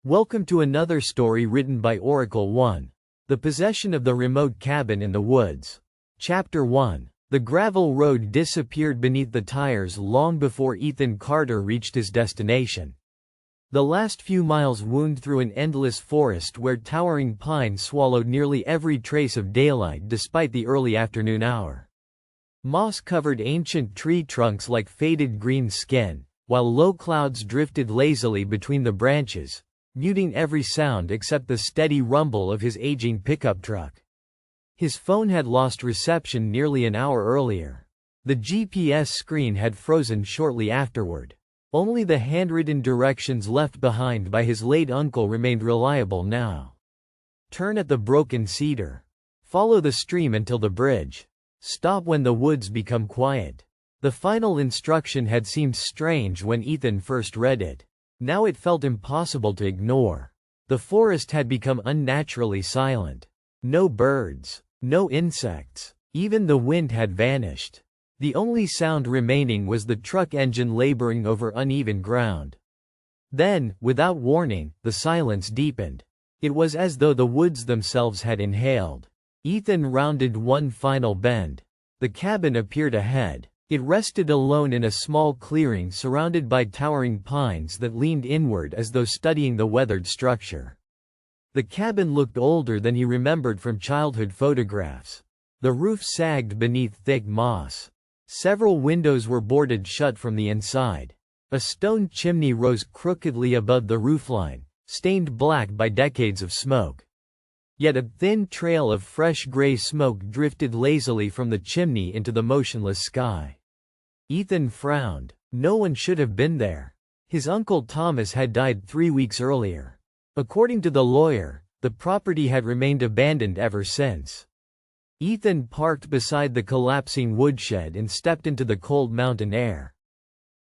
Welcome to another story written by Oracle 1. The Possession of the Remote Cabin in the Woods. Chapter 1. The gravel road disappeared beneath the tires long before Ethan Carter reached his destination. The last few miles wound through an endless forest where towering pines swallowed nearly every trace of daylight despite the early afternoon hour. Moss covered ancient tree trunks like faded green skin, while low clouds drifted lazily between the branches, muting every sound except the steady rumble of his aging pickup truck. His phone had lost reception nearly an hour earlier. The GPS screen had frozen shortly afterward. Only the handwritten directions left behind by his late uncle remained reliable now. Turn at the broken cedar. Follow the stream until the bridge. Stop when the woods become quiet. The final instruction had seemed strange when Ethan first read it. Now it felt impossible to ignore. The forest had become unnaturally silent. No birds, no insects, even the wind had vanished. The only sound remaining was the truck engine laboring over uneven ground. Then, without warning, the silence deepened. It was as though the woods themselves had inhaled. Ethan rounded one final bend. The cabin appeared ahead. It rested alone in a small clearing surrounded by towering pines that leaned inward as though studying the weathered structure. The cabin looked older than he remembered from childhood photographs. The roof sagged beneath thick moss. Several windows were boarded shut from the inside. A stone chimney rose crookedly above the roofline, stained black by decades of smoke. Yet a thin trail of fresh gray smoke drifted lazily from the chimney into the motionless sky. Ethan frowned. No one should have been there. His uncle Thomas had died 3 weeks earlier. According to the lawyer, the property had remained abandoned ever since. Ethan parked beside the collapsing woodshed and stepped into the cold mountain air.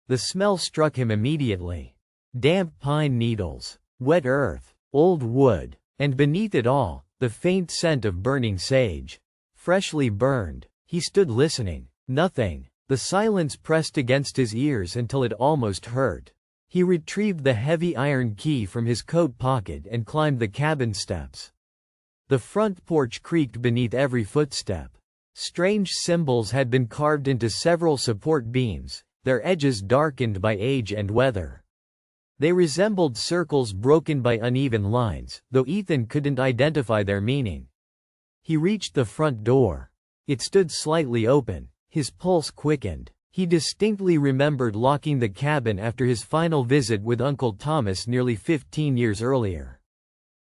The smell struck him immediately. Damp pine needles, wet earth, old wood, and beneath it all, the faint scent of burning sage. Freshly burned. He stood listening. Nothing. The silence pressed against his ears until it almost hurt. He retrieved the heavy iron key from his coat pocket and climbed the cabin steps. The front porch creaked beneath every footstep. Strange symbols had been carved into several support beams, their edges darkened by age and weather. They resembled circles broken by uneven lines, though Ethan couldn't identify their meaning. He reached the front door. It stood slightly open. His pulse quickened. He distinctly remembered locking the cabin after his final visit with Uncle Thomas nearly 15 years earlier.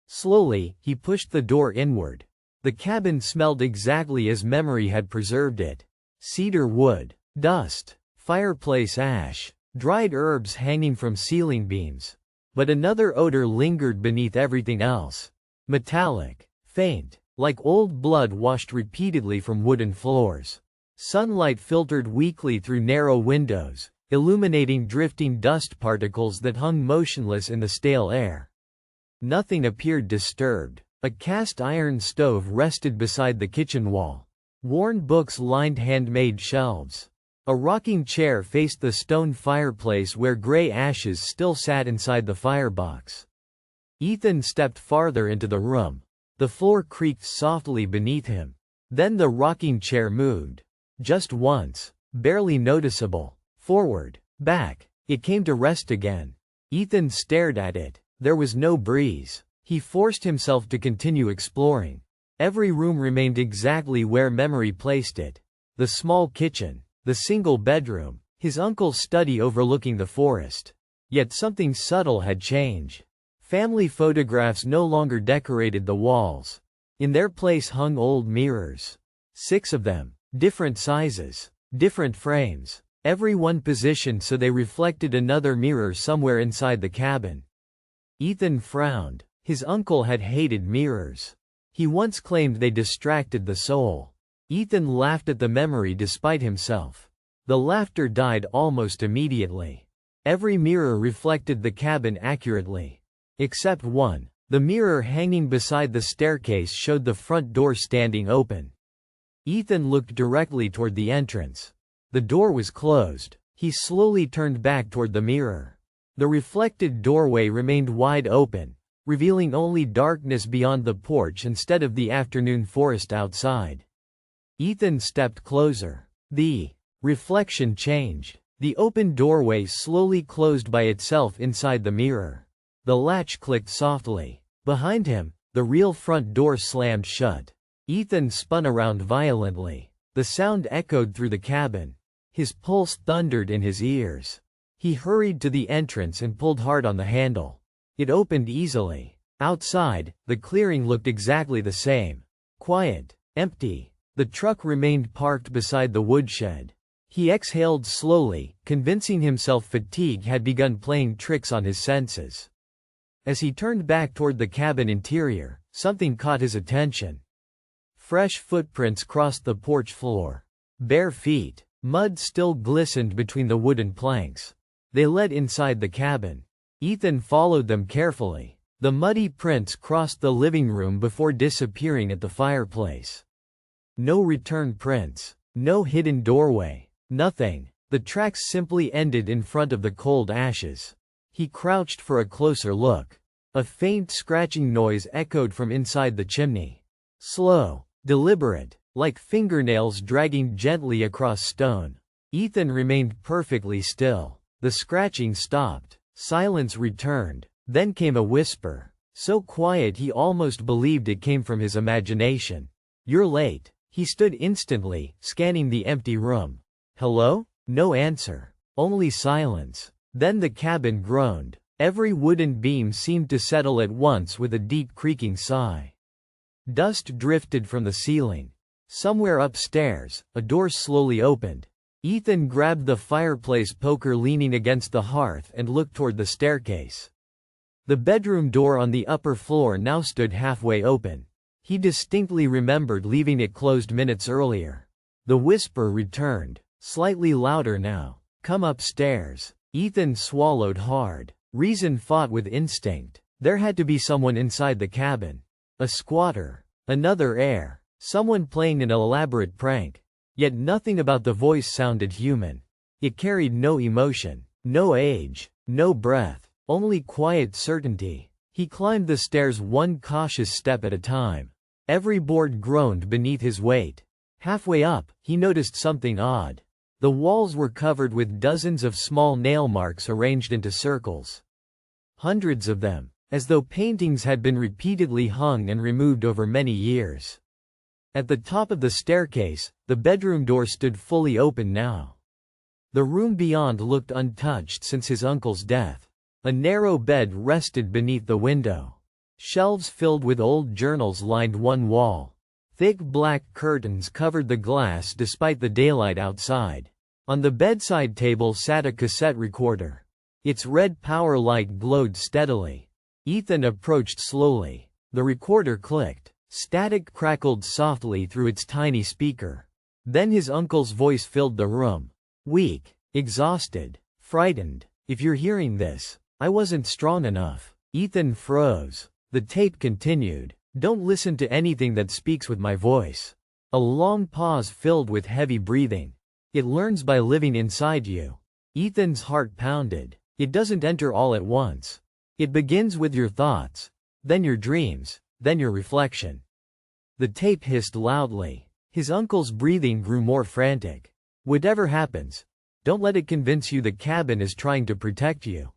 Slowly, he pushed the door inward. The cabin smelled exactly as memory had preserved it. Cedar wood, dust, fireplace ash, dried herbs hanging from ceiling beams. But another odor lingered beneath everything else. Metallic, faint, like old blood washed repeatedly from wooden floors. Sunlight filtered weakly through narrow windows, illuminating drifting dust particles that hung motionless in the stale air. Nothing appeared disturbed. A cast iron stove rested beside the kitchen wall. Worn books lined handmade shelves. A rocking chair faced the stone fireplace where gray ashes still sat inside the firebox. Ethan stepped farther into the room. The floor creaked softly beneath him. Then the rocking chair moved. Just once. Barely noticeable. Forward. Back. It came to rest again. Ethan stared at it. There was no breeze. He forced himself to continue exploring. Every room remained exactly where memory placed it. The small kitchen. The single bedroom, his uncle's study overlooking the forest. Yet something subtle had changed. Family photographs no longer decorated the walls. In their place hung old mirrors. 6 of them, different sizes, different frames, every one positioned so they reflected another mirror somewhere inside the cabin. Ethan frowned. His uncle had hated mirrors. He once claimed they distracted the soul. Ethan laughed at the memory despite himself. The laughter died almost immediately. Every mirror reflected the cabin accurately. Except one. The mirror hanging beside the staircase showed the front door standing open. Ethan looked directly toward the entrance. The door was closed. He slowly turned back toward the mirror. The reflected doorway remained wide open, revealing only darkness beyond the porch instead of the afternoon forest outside. Ethan stepped closer. The reflection changed. The open doorway slowly closed by itself inside the mirror. The latch clicked softly. Behind him, the real front door slammed shut. Ethan spun around violently. The sound echoed through the cabin. His pulse thundered in his ears. He hurried to the entrance and pulled hard on the handle. It opened easily. Outside, the clearing looked exactly the same. Quiet, empty. The truck remained parked beside the woodshed. He exhaled slowly, convincing himself fatigue had begun playing tricks on his senses. As he turned back toward the cabin interior, something caught his attention. Fresh footprints crossed the porch floor. Bare feet. Mud still glistened between the wooden planks. They led inside the cabin. Ethan followed them carefully. The muddy prints crossed the living room before disappearing at the fireplace. No return prints. No hidden doorway. Nothing. The tracks simply ended in front of the cold ashes. He crouched for a closer look. A faint scratching noise echoed from inside the chimney. Slow. Deliberate. Like fingernails dragging gently across stone. Ethan remained perfectly still. The scratching stopped. Silence returned. Then came a whisper. So quiet he almost believed it came from his imagination. "You're late." He stood instantly, scanning the empty room. "Hello?" No answer. Only silence. Then the cabin groaned. Every wooden beam seemed to settle at once with a deep creaking sigh. Dust drifted from the ceiling. Somewhere upstairs, a door slowly opened. Ethan grabbed the fireplace poker leaning against the hearth and looked toward the staircase. The bedroom door on the upper floor now stood halfway open. He distinctly remembered leaving it closed minutes earlier. The whisper returned, slightly louder now. "Come upstairs." Ethan swallowed hard. Reason fought with instinct. There had to be someone inside the cabin. A squatter. Another heir. Someone playing an elaborate prank. Yet nothing about the voice sounded human. It carried no emotion, no age, no breath, only quiet certainty. He climbed the stairs one cautious step at a time. Every board groaned beneath his weight. Halfway up, he noticed something odd. The walls were covered with dozens of small nail marks arranged into circles. Hundreds of them, as though paintings had been repeatedly hung and removed over many years. At the top of the staircase, the bedroom door stood fully open now. The room beyond looked untouched since his uncle's death. A narrow bed rested beneath the window. Shelves filled with old journals lined one wall. Thick black curtains covered the glass despite the daylight outside. On the bedside table sat a cassette recorder. Its red power light glowed steadily. Ethan approached slowly. The recorder clicked. Static crackled softly through its tiny speaker. Then his uncle's voice filled the room. "Weak, exhausted, frightened. If you're hearing this, I wasn't strong enough." Ethan froze. The tape continued. "Don't listen to anything that speaks with my voice." A long pause filled with heavy breathing. "It learns by living inside you." Ethan's heart pounded. "It doesn't enter all at once. It begins with your thoughts, then your dreams, then your reflection." The tape hissed loudly. His uncle's breathing grew more frantic. "Whatever happens, don't let it convince you the cabin is trying to protect you."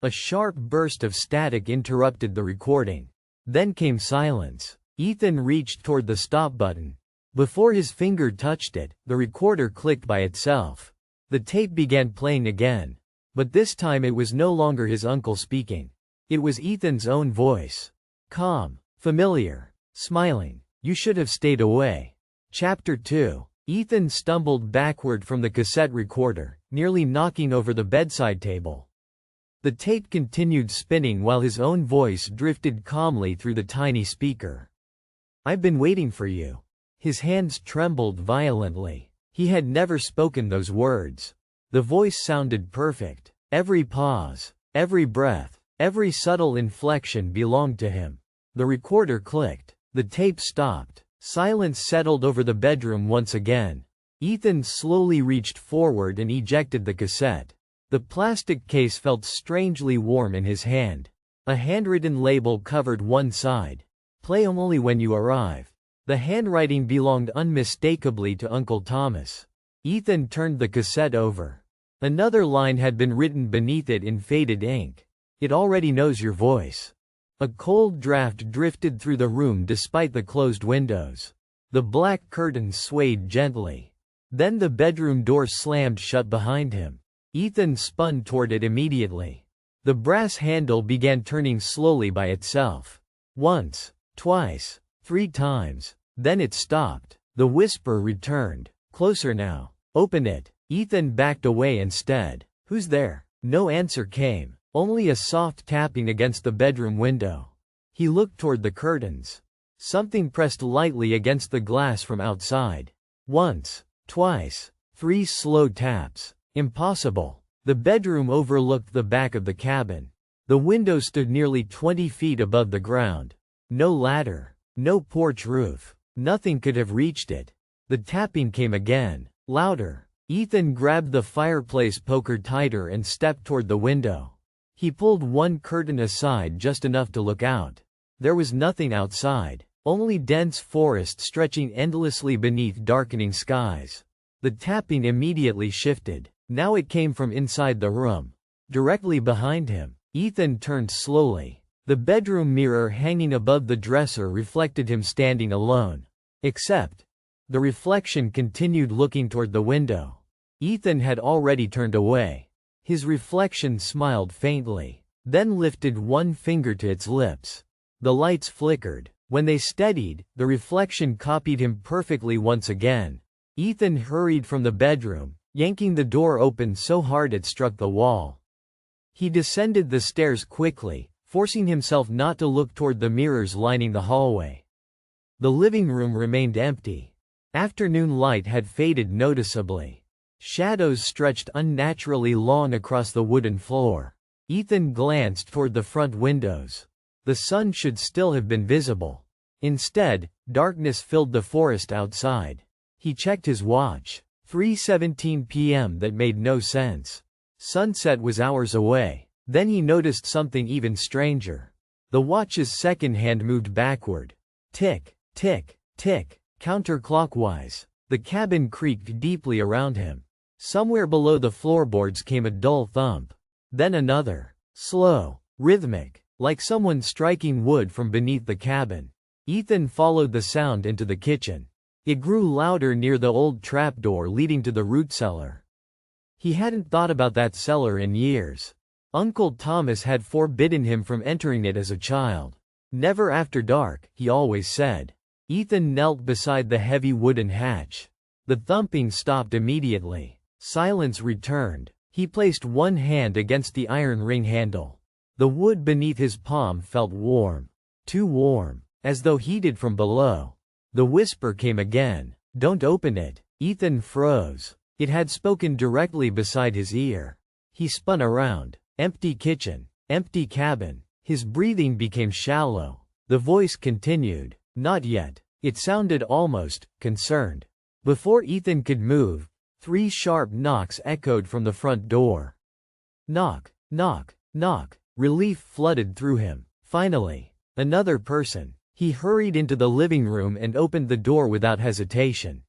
A sharp burst of static interrupted the recording. Then came silence. Ethan reached toward the stop button. Before his finger touched it, the recorder clicked by itself. The tape began playing again. But this time it was no longer his uncle speaking. It was Ethan's own voice. Calm. Familiar. Smiling. "You should have stayed away." Chapter 2. Ethan stumbled backward from the cassette recorder, nearly knocking over the bedside table. The tape continued spinning while his own voice drifted calmly through the tiny speaker. "I've been waiting for you." His hands trembled violently. He had never spoken those words. The voice sounded perfect. Every pause, every breath, every subtle inflection belonged to him. The recorder clicked. The tape stopped. Silence settled over the bedroom once again. Ethan slowly reached forward and ejected the cassette. The plastic case felt strangely warm in his hand. A handwritten label covered one side. "Play only when you arrive." The handwriting belonged unmistakably to Uncle Thomas. Ethan turned the cassette over. Another line had been written beneath it in faded ink. "It already knows your voice." A cold draft drifted through the room despite the closed windows. The black curtains swayed gently. Then the bedroom door slammed shut behind him. Ethan spun toward it immediately. The brass handle began turning slowly by itself. Once, twice, 3 times. Then it stopped. The whisper returned. "Closer now. Open it." Ethan backed away instead. "Who's there?" No answer came, only a soft tapping against the bedroom window. He looked toward the curtains. Something pressed lightly against the glass from outside. Once, twice, 3 slow taps. Impossible. The bedroom overlooked the back of the cabin. The window stood nearly 20 feet above the ground. No ladder. No porch roof. Nothing could have reached it. The tapping came again, louder. Ethan grabbed the fireplace poker tighter and stepped toward the window. He pulled one curtain aside just enough to look out. There was nothing outside, only dense forest stretching endlessly beneath darkening skies. The tapping immediately shifted. Now it came from inside the room. Directly behind him. Ethan turned slowly. The bedroom mirror hanging above the dresser reflected him standing alone. Except, the reflection continued looking toward the window. Ethan had already turned away. His reflection smiled faintly, then lifted one finger to its lips. The lights flickered. When they steadied, the reflection copied him perfectly once again. Ethan hurried from the bedroom, yanking the door open so hard it struck the wall. He descended the stairs quickly, forcing himself not to look toward the mirrors lining the hallway. The living room remained empty. Afternoon light had faded noticeably. Shadows stretched unnaturally long across the wooden floor. Ethan glanced toward the front windows. The sun should still have been visible. Instead, darkness filled the forest outside. He checked his watch. 3:17 p.m. That made no sense. Sunset was hours away. Then he noticed something even stranger. The watch's second hand moved backward. Tick, tick, tick, counterclockwise. The cabin creaked deeply around him. Somewhere below the floorboards came a dull thump. Then another. Slow, rhythmic, like someone striking wood from beneath the cabin. Ethan followed the sound into the kitchen. It grew louder near the old trapdoor leading to the root cellar. He hadn't thought about that cellar in years. Uncle Thomas had forbidden him from entering it as a child. Never after dark, he always said. Ethan knelt beside the heavy wooden hatch. The thumping stopped immediately. Silence returned. He placed one hand against the iron ring handle. The wood beneath his palm felt warm. Too warm, as though heated from below. The whisper came again. "Don't open it." Ethan froze. It had spoken directly beside his ear. He spun around. Empty kitchen. Empty cabin. His breathing became shallow. The voice continued. "Not yet." It sounded almost concerned. Before Ethan could move, 3 sharp knocks echoed from the front door. Knock, knock, knock. Relief flooded through him. Finally, another person. He hurried into the living room and opened the door without hesitation.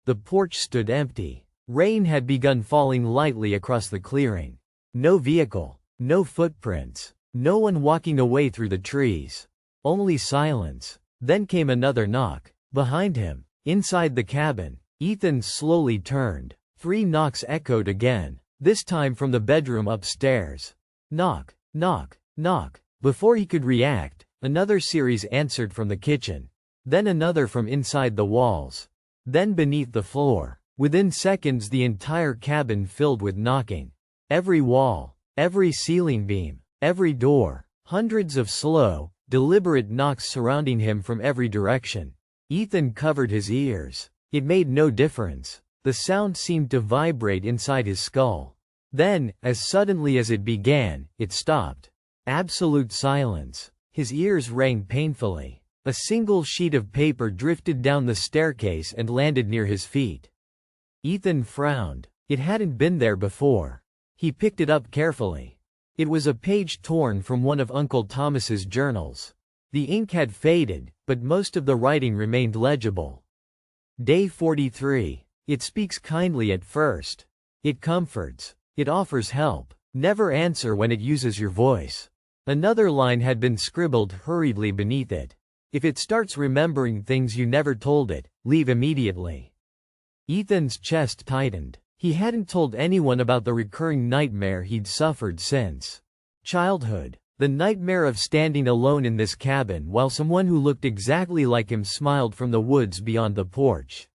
The porch stood empty. Rain had begun falling lightly across the clearing. No vehicle, no footprints, no one walking away through the trees. Only silence. Then came another knock. Behind him, inside the cabin, Ethan slowly turned. 3 knocks echoed again, this time from the bedroom upstairs. Knock, knock, knock. Before he could react, another series answered from the kitchen. Then another from inside the walls. Then beneath the floor. Within seconds the entire cabin filled with knocking. Every wall, every ceiling beam, every door. Hundreds of slow, deliberate knocks surrounding him from every direction. Ethan covered his ears. It made no difference. The sound seemed to vibrate inside his skull. Then, as suddenly as it began, it stopped. Absolute silence. His ears rang painfully. A single sheet of paper drifted down the staircase and landed near his feet. Ethan frowned. It hadn't been there before. He picked it up carefully. It was a page torn from one of Uncle Thomas's journals. The ink had faded, but most of the writing remained legible. Day 43. It speaks kindly at first. It comforts. It offers help. Never answer when it uses your voice. Another line had been scribbled hurriedly beneath it. If it starts remembering things you never told it, leave immediately. Ethan's chest tightened. He hadn't told anyone about the recurring nightmare he'd suffered since childhood. The nightmare of standing alone in this cabin while someone who looked exactly like him smiled from the woods beyond the porch.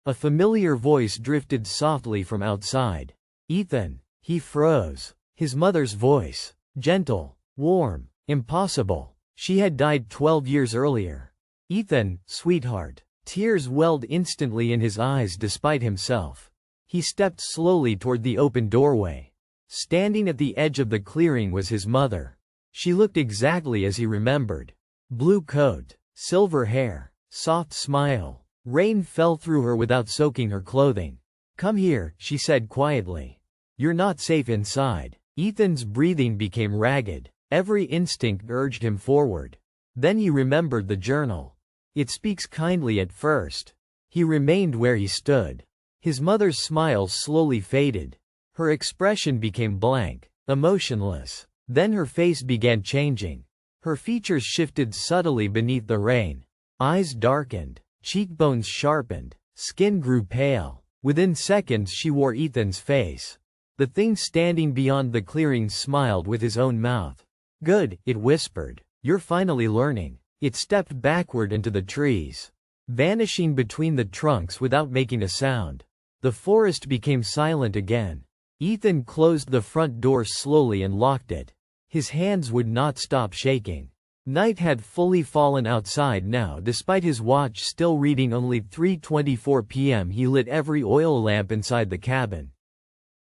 A familiar voice drifted softly from outside. Ethan. He froze. His mother's voice. Gentle. Warm. Impossible. She had died 12 years earlier. Ethan, sweetheart. Tears welled instantly in his eyes despite himself. He stepped slowly toward the open doorway. Standing at the edge of the clearing was his mother. She looked exactly as he remembered. Blue coat, silver hair, soft smile. Rain fell through her without soaking her clothing. Come here, she said quietly. You're not safe inside. Ethan's breathing became ragged. Every instinct urged him forward. Then he remembered the journal. It speaks kindly at first. He remained where he stood. His mother's smile slowly faded. Her expression became blank, emotionless. Then her face began changing. Her features shifted subtly beneath the rain. Eyes darkened, cheekbones sharpened, skin grew pale. Within seconds she wore Ethan's face. The thing standing beyond the clearing smiled with his own mouth. Good, it whispered. You're finally learning. It stepped backward into the trees, vanishing between the trunks without making a sound. The forest became silent again. Ethan closed the front door slowly and locked it. His hands would not stop shaking. Night had fully fallen outside now. Despite his watch still reading only 3:24 p.m., he lit every oil lamp inside the cabin.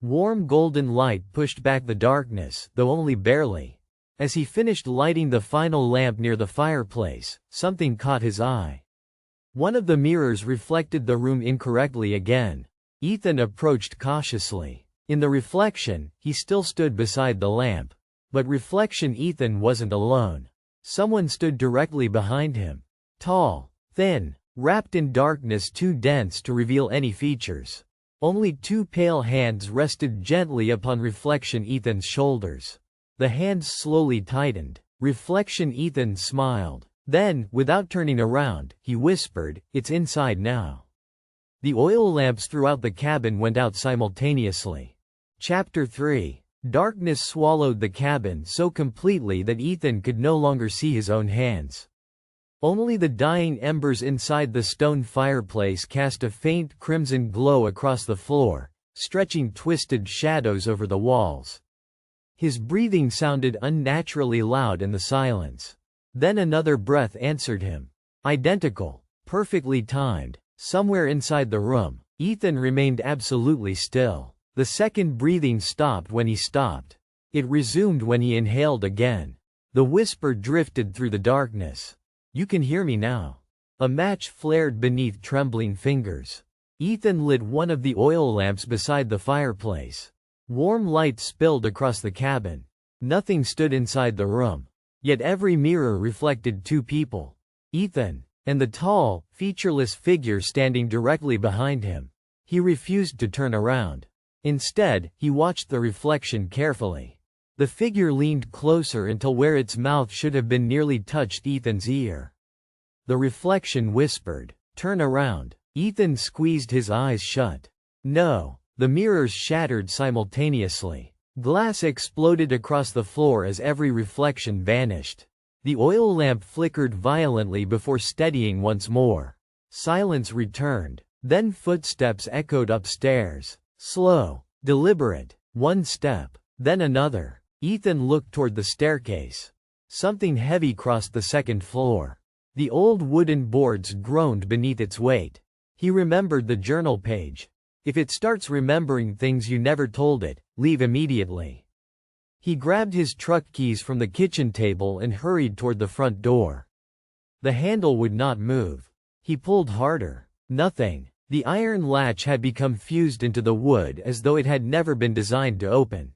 Warm golden light pushed back the darkness, though only barely. As he finished lighting the final lamp near the fireplace, something caught his eye. One of the mirrors reflected the room incorrectly again. Ethan approached cautiously. In the reflection, he still stood beside the lamp. But reflection, Ethan wasn't alone. Someone stood directly behind him. Tall, thin, wrapped in darkness too dense to reveal any features. Only two pale hands rested gently upon reflection Ethan's shoulders. The hands slowly tightened. Reflection Ethan smiled. Then, without turning around, he whispered, "It's inside now." The oil lamps throughout the cabin went out simultaneously. Chapter 3. Darkness swallowed the cabin so completely that Ethan could no longer see his own hands. Only the dying embers inside the stone fireplace cast a faint crimson glow across the floor, stretching twisted shadows over the walls. His breathing sounded unnaturally loud in the silence. Then another breath answered him. Identical, perfectly timed. Somewhere inside the room, Ethan remained absolutely still. The second breathing stopped when he stopped. It resumed when he inhaled again. The whisper drifted through the darkness. "You can hear me now." A match flared beneath trembling fingers. Ethan lit one of the oil lamps beside the fireplace. Warm light spilled across the cabin. Nothing stood inside the room. Yet every mirror reflected two people. Ethan, and the tall, featureless figure standing directly behind him. He refused to turn around. Instead, he watched the reflection carefully. The figure leaned closer until where its mouth should have been nearly touched Ethan's ear. The reflection whispered, "Turn around." Ethan squeezed his eyes shut. No. The mirrors shattered simultaneously. Glass exploded across the floor as every reflection vanished. The oil lamp flickered violently before steadying once more. Silence returned. Then footsteps echoed upstairs. Slow, deliberate, one step, then another. Ethan looked toward the staircase. Something heavy crossed the second floor. The old wooden boards groaned beneath its weight. He remembered the journal page. If it starts remembering things you never told it, leave immediately. He grabbed his truck keys from the kitchen table and hurried toward the front door. The handle would not move. He pulled harder. Nothing. The iron latch had become fused into the wood as though it had never been designed to open.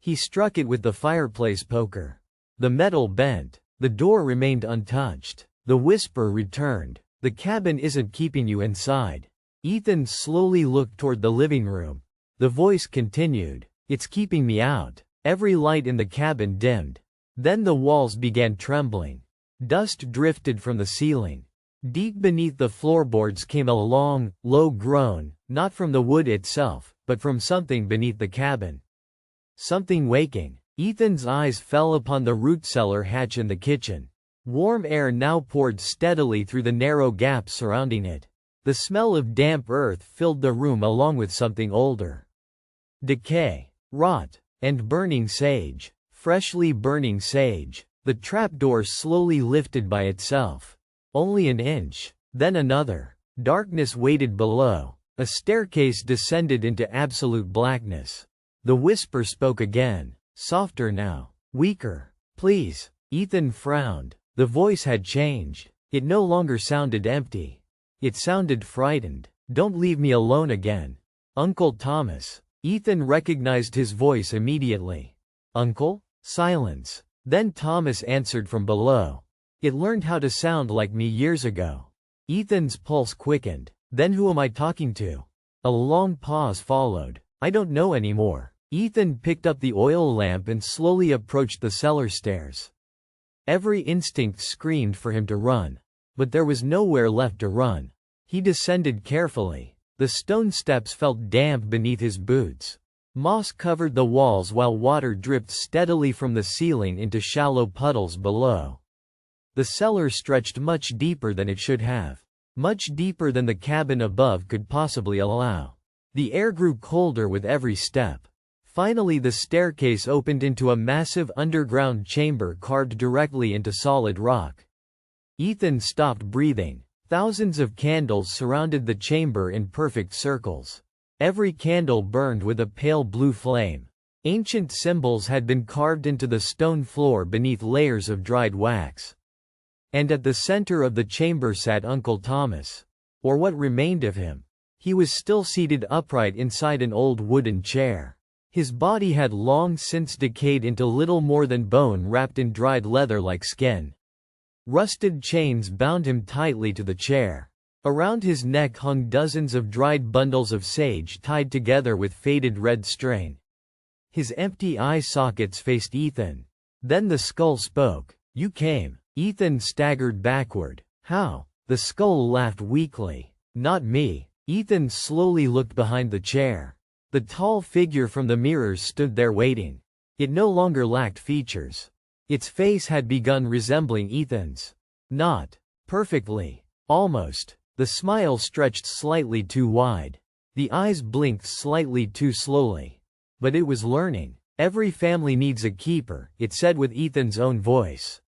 He struck it with the fireplace poker. The metal bent. The door remained untouched. The whisper returned. The cabin isn't keeping you inside. Ethan slowly looked toward the living room. The voice continued. It's keeping me out. Every light in the cabin dimmed. Then the walls began trembling. Dust drifted from the ceiling. Deep beneath the floorboards came a long, low groan, not from the wood itself, but from something beneath the cabin. Something waking. Ethan's eyes fell upon the root cellar hatch in the kitchen. Warm air now poured steadily through the narrow gap surrounding it. The smell of damp earth filled the room along with something older. Decay, rot, and burning sage. Freshly burning sage. The trapdoor slowly lifted by itself. Only an inch, then another. Darkness waited below. A staircase descended into absolute blackness. The whisper spoke again, softer now, weaker. Please. Ethan frowned. The voice had changed. It no longer sounded empty. It sounded frightened. Don't leave me alone again. Uncle Thomas. Ethan recognized his voice immediately. Uncle? Silence. Then Thomas answered from below. It learned how to sound like me years ago. Ethan's pulse quickened. Then who am I talking to? A long pause followed. I don't know anymore. Ethan picked up the oil lamp and slowly approached the cellar stairs. Every instinct screamed for him to run. But there was nowhere left to run. He descended carefully. The stone steps felt damp beneath his boots. Moss covered the walls while water dripped steadily from the ceiling into shallow puddles below. The cellar stretched much deeper than it should have. Much deeper than the cabin above could possibly allow. The air grew colder with every step. Finally the staircase opened into a massive underground chamber carved directly into solid rock. Ethan stopped breathing. Thousands of candles surrounded the chamber in perfect circles. Every candle burned with a pale blue flame. Ancient symbols had been carved into the stone floor beneath layers of dried wax. And at the center of the chamber sat Uncle Thomas. Or what remained of him. He was still seated upright inside an old wooden chair. His body had long since decayed into little more than bone wrapped in dried leather like skin. Rusted chains bound him tightly to the chair. Around his neck hung dozens of dried bundles of sage tied together with faded red string. His empty eye sockets faced Ethan. Then the skull spoke. You came. Ethan staggered backward. How? The skull laughed weakly. Not me. Ethan slowly looked behind the chair. The tall figure from the mirrors stood there waiting. It no longer lacked features. Its face had begun resembling Ethan's. Not perfectly. Almost. The smile stretched slightly too wide. The eyes blinked slightly too slowly. But it was learning. Every family needs a keeper, it said with Ethan's own voice.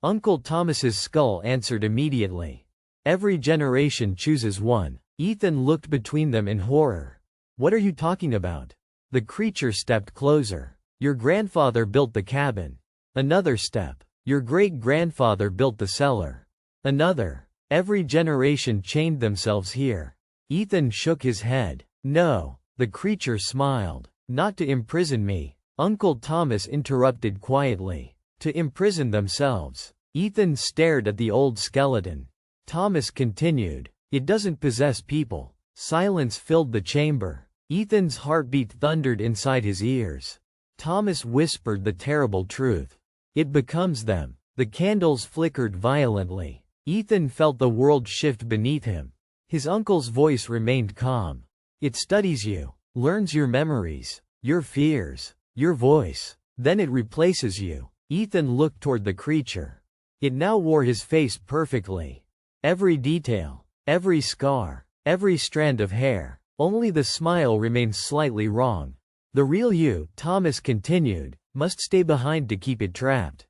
Uncle Thomas's skull answered immediately. Every generation chooses one. Ethan looked between them in horror. What are you talking about? The creature stepped closer. Your grandfather built the cabin. Another step. Your great-grandfather built the cellar. Another. Every generation chained themselves here. Ethan shook his head. No. The creature smiled. Not to imprison me. Uncle Thomas interrupted quietly. To imprison themselves. Ethan stared at the old skeleton. Thomas continued. It doesn't possess people. Silence filled the chamber. Ethan's heartbeat thundered inside his ears. Thomas whispered the terrible truth. It becomes them. The candles flickered violently. Ethan felt the world shift beneath him. His uncle's voice remained calm. It studies you, learns your memories, your fears, your voice. Then it replaces you. Ethan looked toward the creature. It now wore his face perfectly. Every detail, every scar, every strand of hair. Only the smile remained slightly wrong. The real you, Thomas continued, must stay behind to keep it trapped.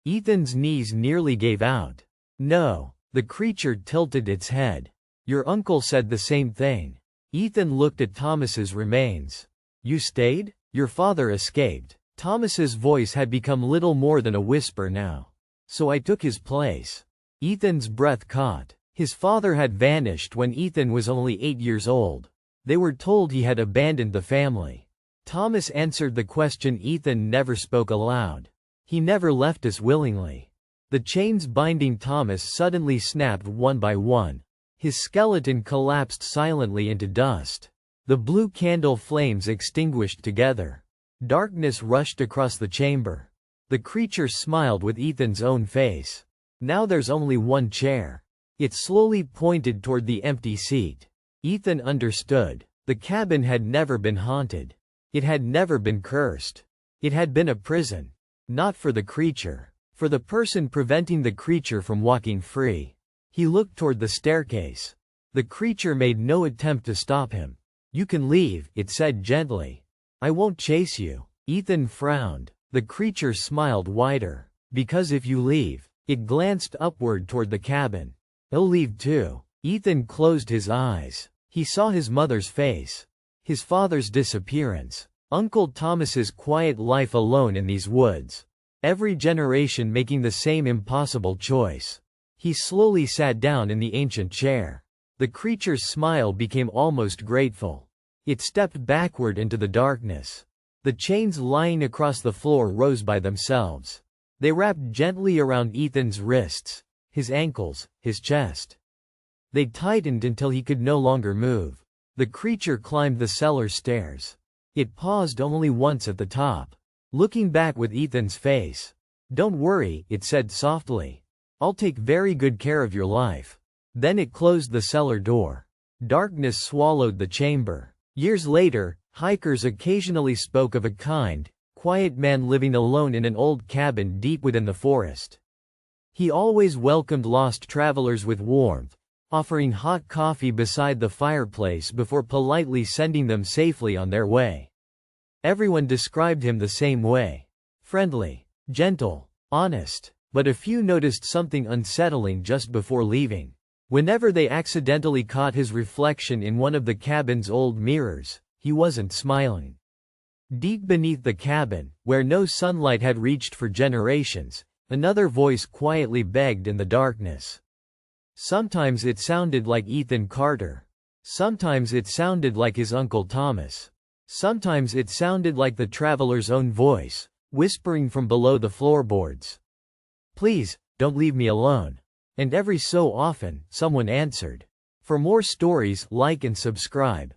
Ethan's knees nearly gave out. No. The creature tilted its head. Your uncle said the same thing. Ethan looked at Thomas's remains. You stayed? Your father escaped. Thomas's voice had become little more than a whisper now. So I took his place. Ethan's breath caught. His father had vanished when Ethan was only 8 years old. They were told he had abandoned the family. Thomas answered the question. Ethan never spoke aloud. He never left us willingly. The chains binding Thomas suddenly snapped one by one. His skeleton collapsed silently into dust. The blue candle flames extinguished together. Darkness rushed across the chamber. The creature smiled with Ethan's own face. Now there's only one chair. It slowly pointed toward the empty seat. Ethan understood. The cabin had never been haunted. It had never been cursed. It had been a prison. Not for the creature. For the person preventing the creature from walking free. He looked toward the staircase. The creature made no attempt to stop him. "You can leave," it said gently. "I won't chase you." Ethan frowned. The creature smiled wider. "Because if you leave," it glanced upward toward the cabin. "I'll leave too." Ethan closed his eyes. He saw his mother's face. His father's disappearance. Uncle Thomas's quiet life alone in these woods. Every generation making the same impossible choice. He slowly sat down in the ancient chair. The creature's smile became almost grateful. It stepped backward into the darkness. The chains lying across the floor rose by themselves. They wrapped gently around Ethan's wrists, his ankles, his chest. They tightened until he could no longer move. The creature climbed the cellar stairs. It paused only once at the top, looking back with Ethan's face. "Don't worry," it said softly. "I'll take very good care of your life." Then it closed the cellar door. Darkness swallowed the chamber. Years later, hikers occasionally spoke of a kind, quiet man living alone in an old cabin deep within the forest. He always welcomed lost travelers with warmth, offering hot coffee beside the fireplace before politely sending them safely on their way. Everyone described him the same way. Friendly, gentle, honest, but a few noticed something unsettling just before leaving. Whenever they accidentally caught his reflection in one of the cabin's old mirrors, he wasn't smiling. Deep beneath the cabin, where no sunlight had reached for generations, another voice quietly begged in the darkness. Sometimes it sounded like Ethan Carter. Sometimes it sounded like his Uncle Thomas. Sometimes it sounded like the traveler's own voice, whispering from below the floorboards. "Please, don't leave me alone." And every so often, someone answered. For more stories, like and subscribe.